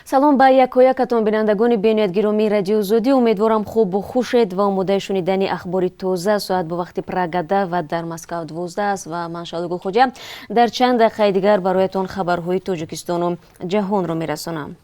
салом ба якоякатон бинандагони бениятгиромии радио Зудӣ. Умедворам хубу хушед ва омодаи шунидани ахбори тоза. Соат бо вақти прагада ва дар Москав 12 аст ва ман Шалу Гулхоҷа дар чанд дақиқаи дигар бароятон хабарҳои Тоҷикистону ҷаҳонро мерасонам.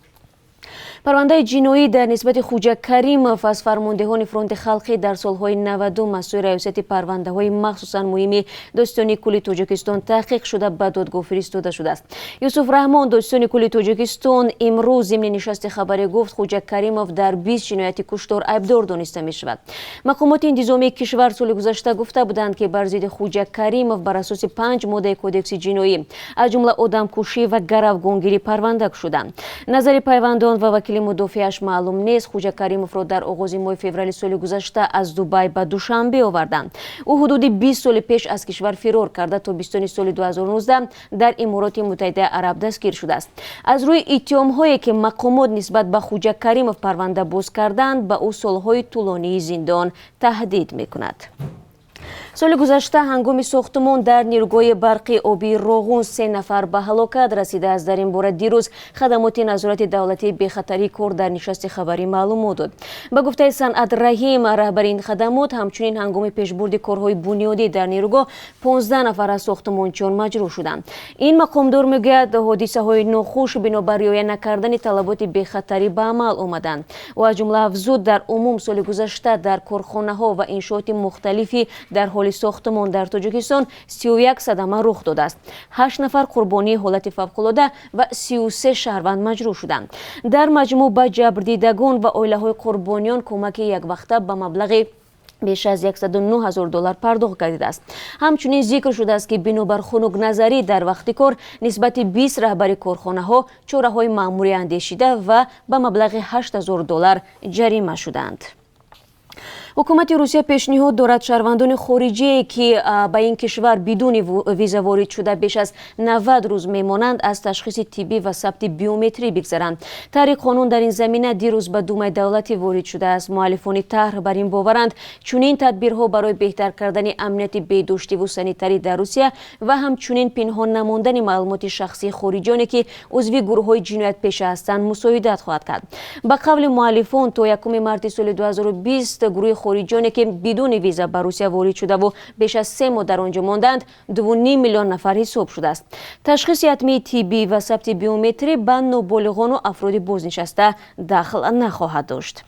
парвандаи ҷиноӣ дар нисбати Хуҷа Каримов аз фармондеҳони фронти халқӣ дар солҳои 90 масъули раёсати парвандаҳои махсусан муҳими Достони кулли Тоҷикистон таҳқиқ шуда ба додгоҳ фиристода шудааст. Юсуф Раҳмон, Достони кулли Тоҷикистон, имрӯз зимни нишасти хабарӣ гуфт, Хуҷа Каримов дар 20 ҷинояти куштор айбдор дониста мешавад. Мақомоти интизомии кишвар соли гузашта гуфта буданд, ки бар зидди Хуҷа Каримов бар асоси 5 моддаи кодекси ҷиноӣ, аз ҷумла одамкушӣ ва гаравгонгирӣ парванда кушуданд. Назари пайвандон ва вакили мудофиаш маълум нест. Хуҷа Каримовро дар оғози моҳи феврали соли гузашта аз Дубай ба Душанбе оварданд. Ӯ ҳудуди 20 соли пеш аз кишвар фирор карда тобистони соли 2019 дар Имороти Муттаҳидаи Араб дастгир шудааст. Аз рӯи иттиҳомҳое ки мақомот нисбат ба Хуҷа Каримов парванда боз карданд, ба ӯ солҳои тӯлонии зиндон таҳдид мекунад. соли гузашта ҳангоми сохтмон дар нирӯгоҳи барқи оби Роғун 3 нафар ба ҳалокат расидааст. Дар ин бора дирӯз хадамоти назорати давлатии бехатарии кор дар нишасти хабарӣ маълумот дод. Ба гуфтаи Санъат Раҳим, раҳбари ин хадамот, ҳамчунин ҳангоми пешбурди корҳои бунёдӣ дар нирӯгоҳ 15 нафар аз сохтмончиён маҷрӯҳ шуданд. Ин мақомдор мегӯяд, ҳодисаҳои нохуш бинобар риоя накардани талаботи бехатарӣ ба амал омаданд. ва аз ҷумла афзуд, дар умум соли гузашта дар корхонаҳо ва иншооти мухталифи дар ҳоли сохтмон дар Тоҷикистон 31 садама рух додааст. 8 нафар қурбонии ҳолати фавқулода ва 33 шаҳрванд маҷрӯҳ шуданд. Дар маҷмӯъ ба ҷабрдидагон ва оилаҳои қурбониён кӯмаки яквақта ба маблағи беш аз $109,000 пардохт гардидааст. ҳамчунин зикр шудааст, ки бинобар хунукназарӣ дар вақти кор нисбати 20 раҳбари корхонаҳо чораҳои маъмурӣ андешида ва ба маблағи $8,000 ҷарима шуданд. ҳукумати Русия пешниҳод дорад шаҳрвандони хориҷие, ки ба ин кишвар бидуни виза ворид шуда беш аз 90 рӯз мемонанд, аз ташхиси тиббӣ ва сабти биометрӣ бигзаранд. таҳри қонун дар ин замина дирӯз ба Думаи давлатӣ ворид шудааст. муаллифони таҳр бар ин боваранд, чунин тадбирҳо барои беҳтар кардани амнияти бедоштиву санитарӣ дар Русия ва ҳамчунин пинҳон намондани маълумоти шахсии хориҷоне, ки узви гурӯҳҳои ҷиноятпеша ҳастанд, мусоидат хоҳад кард. ба қавли муаллифон, то 1 марти соли 2020 гурӯҳи хориҷоне, ки бидуни виза ба Русия ворид шудаву беш аз 3 моҳ дар он ҷо монданд, 2.5 миллион нафар ҳисоб шудааст. ташхиси ҳатмии тиббӣ ва сабти биометрӣ ба ноболиғону афроди бознишаста дахл нахоҳад дошт.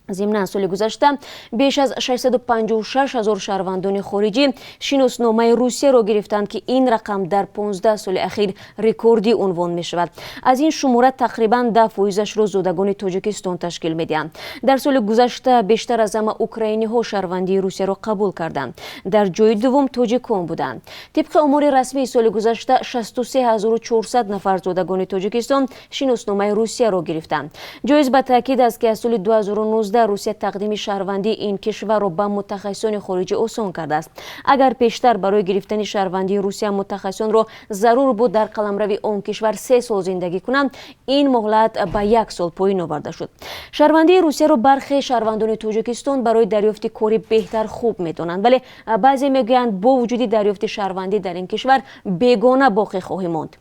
зимнан соли гузашта беш аз 656 000 шаҳрвандони хориҷӣ шиносномаи Русияро гирифтанд, ки ин рақам дар 15 соли ахир рекордӣ унвон мешавад. аз ин шумора тақрибан 10%-ашро зодагони Тоҷикистон ташкил медиҳанд. дар соли гузашта бештар аз ҳама украиниҳо шаҳрвандии Русияро қабул карданд. дар ҷои дуввум тоҷикон буданд. тибқи омори расмии соли гузашта 63 400 нафар зодагони Тоҷикистон шиносномаи Русияро гирифтанд. ҷоиз ба таъкид аст, ки аз соли 2019 Русия тақдими шаҳрвандии ин кишварро ба мутахассисони хориҷӣ осон кардааст. агар пештар барои гирифтани шаҳрвандии Русия мутахассисонро зарур буд дар қаламрави он кишвар 3 сол зиндагӣ кунанд, ин моҳлат ба 1 сол поин оварда шуд. шаҳрвандии Русияро бархе шаҳрвандони Тоҷикистон барои дарёфти кори беҳтар хуб медонанд, вале баъзе мегӯянд, бо вуҷуди дарёфти шаҳрвандӣ дар ин кишвар бегона боқӣ хоҳӣ монд.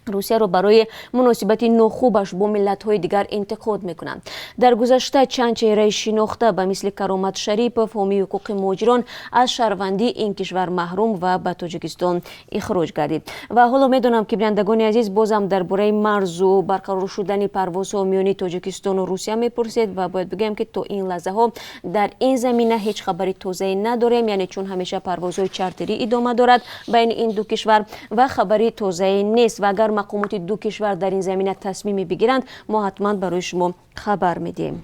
Русияро барои муносибати нохубаш бо миллатҳои дигар интиқод мекунанд. дар гузашта чанд чеҳраи шинохта ба мисли Каромат Шарипов, ҳомии ҳуқуқи муҳоҷирон, аз шаҳрвандии ин кишвар маҳрум ва ба Тоҷикистон ихроҷ гардид. ва ҳоло медонам, ки бинандагони азиз бозам дар бораи марзу барқарор шудани парвозҳо миёни Тоҷикистону Русия мепурсед ва бояд бигӯям, ки то ин лаҳзаҳо дар ин замина ҳеҷ хабари тозае надорем, яъне чун ҳамеша парвозҳои чартерӣ идома дорад байни ин ду кишвар ва хабари тозае нест. ва агар мақомоти ду кишвар дар ин замина тасмиме бигиранд, мо ҳатман барои шумо хабар медиҳем.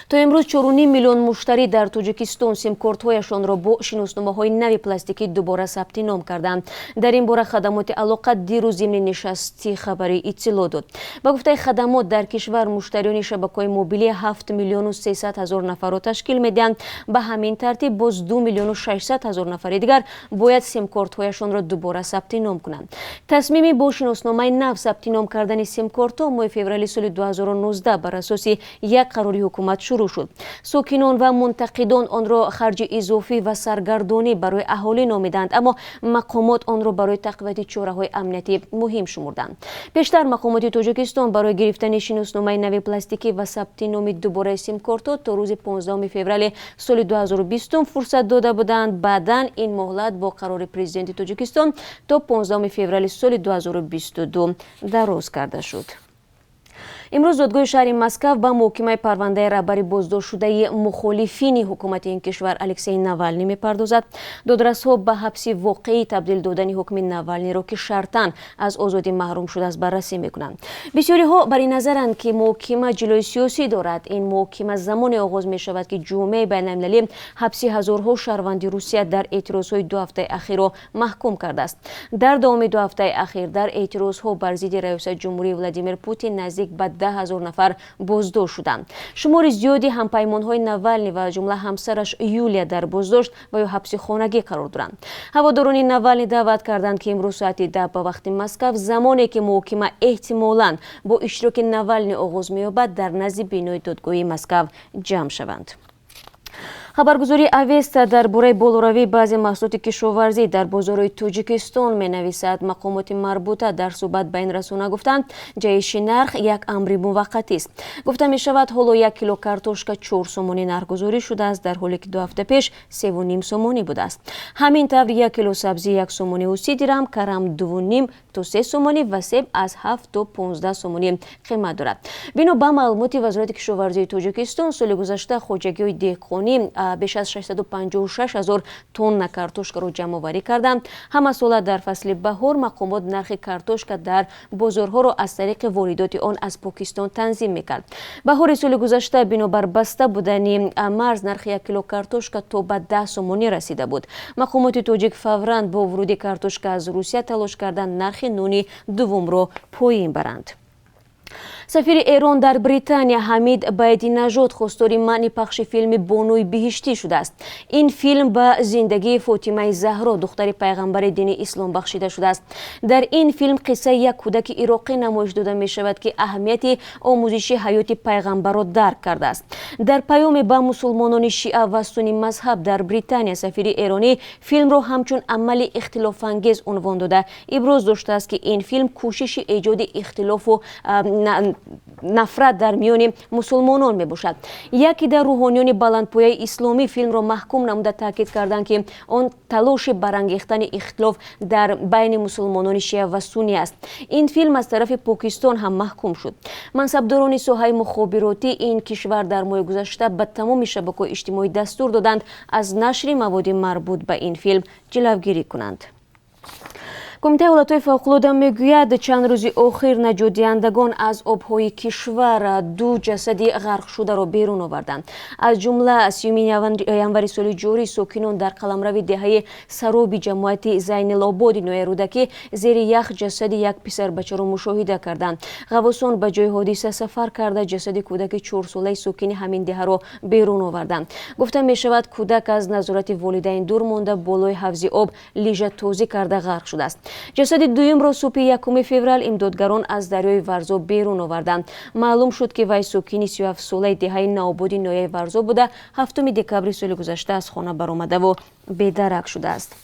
то имрӯз 4.5 миллион муштарӣ дар Тоҷикистон симкортҳояшонро бо шиносномаҳои нави пластикӣ дубора сабти ном карданд. дар ин бора хадамоти алоқа дирӯз зимни нишасти хабарӣ иттилоъ дод. ба гуфтаи хадамот, дар кишвар муштариёни шабакаҳои мобилӣ 7 миллиону 300 000 нафарро ташкил медиҳанд. ба ҳамин тартиб боз 2 миллиону 600 000 нафари дигар бояд симкортҳояшонро дубора сабти ном кунанд. тасмими бо шиносномаи нав сабти ном кардани симкортҳо моҳи феврали соли 2019 бар асоси як қарори ҳукумат ҳукумат шурӯъ шуд. сокинон ва мунтақидон онро харҷи изофӣ ва саргардонӣ барои аҳолӣ номиданд, аммо мақомот онро барои тақвияти чораҳои амниятӣ муҳим шумурданд. пештар мақомоти тоҷикистон барои гирифтани шиносномаи нави пластикӣ ва сабти номи дубораи симкортҳо то рӯзи 15 феврали соли 2020 фурсат дода буданд. баъдан ин моҳлат бо қарори президенти тоҷикистон то 15 феврали соли 2022 дароз карда шуд. имрӯз додгоҳи шаҳри Москав ба муҳокимаи парвандаи раҳбари боздоштшудаи мухолифини ҳукумати ин кишвар Алексей Навалний мепардозад. додрасҳо ба ҳабси воқеӣ табдил додани ҳукми Навалнийро, ки шартан аз озодӣ маҳрум шудааст, баррасӣ мекунанд. бисёриҳо бар ин назаранд, ки муҳокима ҷилои сиёсӣ дорад. ин муҳокима замоне оғоз мешавад, ки ҷомеаи байналмилалӣ ҳабси ҳазорҳо шаҳрванди Русия дар эътирозҳои 2 ҳафтаи ахирро маҳкум кардааст. дар давоми 2 ҳафтаи ахир дар эътирозҳо бар зидди раёсатҷумҳурии Владимир Путин наздик ба 10 000 нафар боздошт шуданд. шумори зиёди ҳампаймонҳои Навалний ва ҷумла ҳамсараш Юлия дар боздошт ва ё ҳабси хонагӣ қарор доранд. ҳаводорони Навалний даъват карданд, ки имрӯз соати 10 ба вақти Москав, замоне ки муҳокима эҳтимолан бо иштироки Навалний оғоз меёбад, дар назди бинои додгоҳи Москав ҷамъ шаванд. хабаргузори Авеста дар бораи болоравии баъзе маҳсулоти кишоварзӣ дар бозорҳои Тоҷикистон менависад. мақомоти марбута дар суҳбат ба ин расона гуфтанд, ҷаиши нарх як амри муваққатист. гуфта мешавад, ҳоло 1 кило картошка 4 сомонӣ нархгузорӣ шудааст, дар ҳоле ки 2 ҳафта пеш 3,5 сомонӣ будааст. ҳамин тавр 1 кило сабзӣ 1 сомонӣ 30 дирҳам, карам 2,5 то 3 сомонӣ ва себ аз 7 то 15 сомонӣ қимат дорад. бино ба маълумоти Вазорати кишоварзии Тоҷикистон, соли гузашта хоҷагиҳои деҳқонӣ беш аз 656 000 тонна картошкаро ҷамъоварӣ карданд. ҳама сола дар фасли баҳор мақомот нархи картошка дар бозорҳоро аз тариқи воридоти он аз Покистон танзим мекард. баҳори соли гузашта бинобар баста будани марз нархи 1 кило картошка то ба 10 сомонӣ расида буд. мақомоти тоҷик фавран бо вуруди картошка аз Русия талош карданд нархи нуни дуввумро поин баранд. сафири Эрон дар Британия Ҳамид Байдинажод хостори маъни пахши филми «Бонуи биҳиштӣ» шудааст. ин филм ба зиндагии Фотимаи Заҳро, духтари пайғамбари дини ислом бахшида шудааст. дар ин филм қиссаи як кӯдаки ироқӣ намоиш дода мешавад, ки аҳамияти омӯзиши ҳаёти пайғамбарро дарк кардааст. дар паёме ба мусулмонони шиа ва сунни мазҳаб дар Британия, сафири эронӣ филмро ҳамчун амали ихтилофангез унвон дода иброз доштааст, ки ин филм кӯшиши эҷоди ихтилофу нафрат дар миёни мусулмонон мебошад. яке дар рӯҳониёни баландпояи исломӣ филмро маҳкум намуда таъкид карданд, ки он талоши барангехтани ихтилоф дар байни мусулмонони шиа ва сунни аст. ин филм аз тарафи Покистон ҳам маҳкум шуд. мансабдорони соҳаи мухобироти ин кишвар дар моҳи гузашта ба тамоми шабакаҳои иҷтимоӣ дастур доданд аз нашри маводи марбут ба ин филм ҷилавгирӣ кунанд. Кумитаи ҳолатҳои фавқулода мегӯяд, чанд рӯзи охир наҷотдиҳандагон аз обҳои кишвар 2 ҷасади ғарқшударо берун оварданд. аз ҷумла 30 январи соли ҷорӣ сокинон дар қаламрави деҳаи Сароби ҷамоати Зайнилободи ноҳияи Рӯдакӣ зери ях ҷасади як писарбачаро мушоҳида карданд. ғавосон ба ҷои ҳодиса сафар карда ҷасади кӯдаки 4-солаи сокини ҳамин деҳаро берун оварданд. гуфта мешавад, кӯдак аз назорати волидайн дур монда болои ҳавзи об лижатозӣ карда ғарқ шудааст. ҷасади дуюмро субҳи 1 феврал имдодгарон аз дарёи Варзо берун оварданд. маълум шуд, ки вай сокини 37-солаи деҳаи Наободи ноҳияи Варзо буда 7 декабри соли гузашта аз хона баромадаву бедарак шудааст.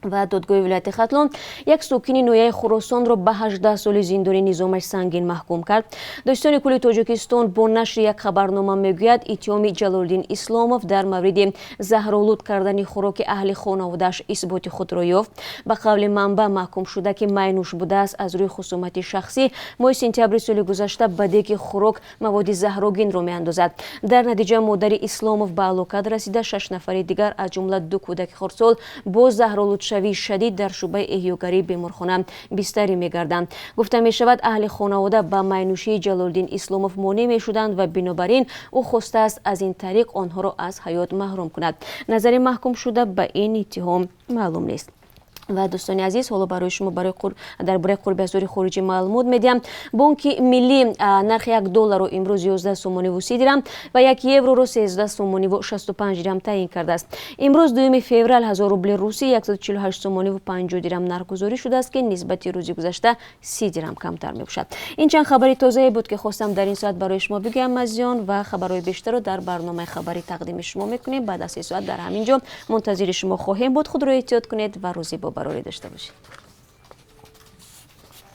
ва додгоҳи вилояти Хатлон як сокини ноҳияи Хуросонро ба 18 соли зиндони низомаш сангин маҳкум кард. Доистони кулли Тоҷикистон бо нашри як хабарнома мегӯяд, иттиҳоми Ҷалолиддин Исломов дар мавриди заҳролуд кардани хӯроки аҳли хонаводааш исботи худро ёфт. ба қавли манбаъ маҳкум шуда, ки майнӯш будааст аз рӯи хусумати шахсӣ моҳи сентябри соли гузашта ба деги хӯрок маводи заҳрогинро меандозад. дар натиҷа модари Исломов ба ҳалокат расида, 6 нафари дигар аз ҷумла 2 кӯдаки хурдсол бо заҳролудшавии шадид дар шӯъбаи эҳёгарии беморхона бистарӣ мегарданд. гуфта мешавад, аҳли хонавода ба майнӯшии Ҷалолиддин Исломов монеъ мешуданд ва бинобар ин ӯ хостааст аз ин тариқ онҳоро аз ҳаёт маҳрум кунад. назари маҳкум шуда ба ин иттиҳом маълум нест. و دوستان عزیز حالا برای شما درباره قرب افزاری خارجی معلومات میدیم. بانک ملی نرخ $1 رو امروز 11 سومانی و 30 درم و 1 یورو رو 13 سومانی و 65 درم تعیین کرده است. امروز 2 فوریه 1000 روبل روسی 148 سومانی و 50 درم نرخ‌گذاری شده است که نسبت روز گذشته 30 درم کمتر میباشد. این چند خبری تازه بود که خواستم در این ساعت برای شما بگم. مزیان و خبرهای بیشتر رو در برنامه خبری تقدیم شما میکنیم. بعد از 3 ساعت در همین جا منتظر شما خواهیم بود. خود رو احتیاط کنید و روزی با براری داشته باشید.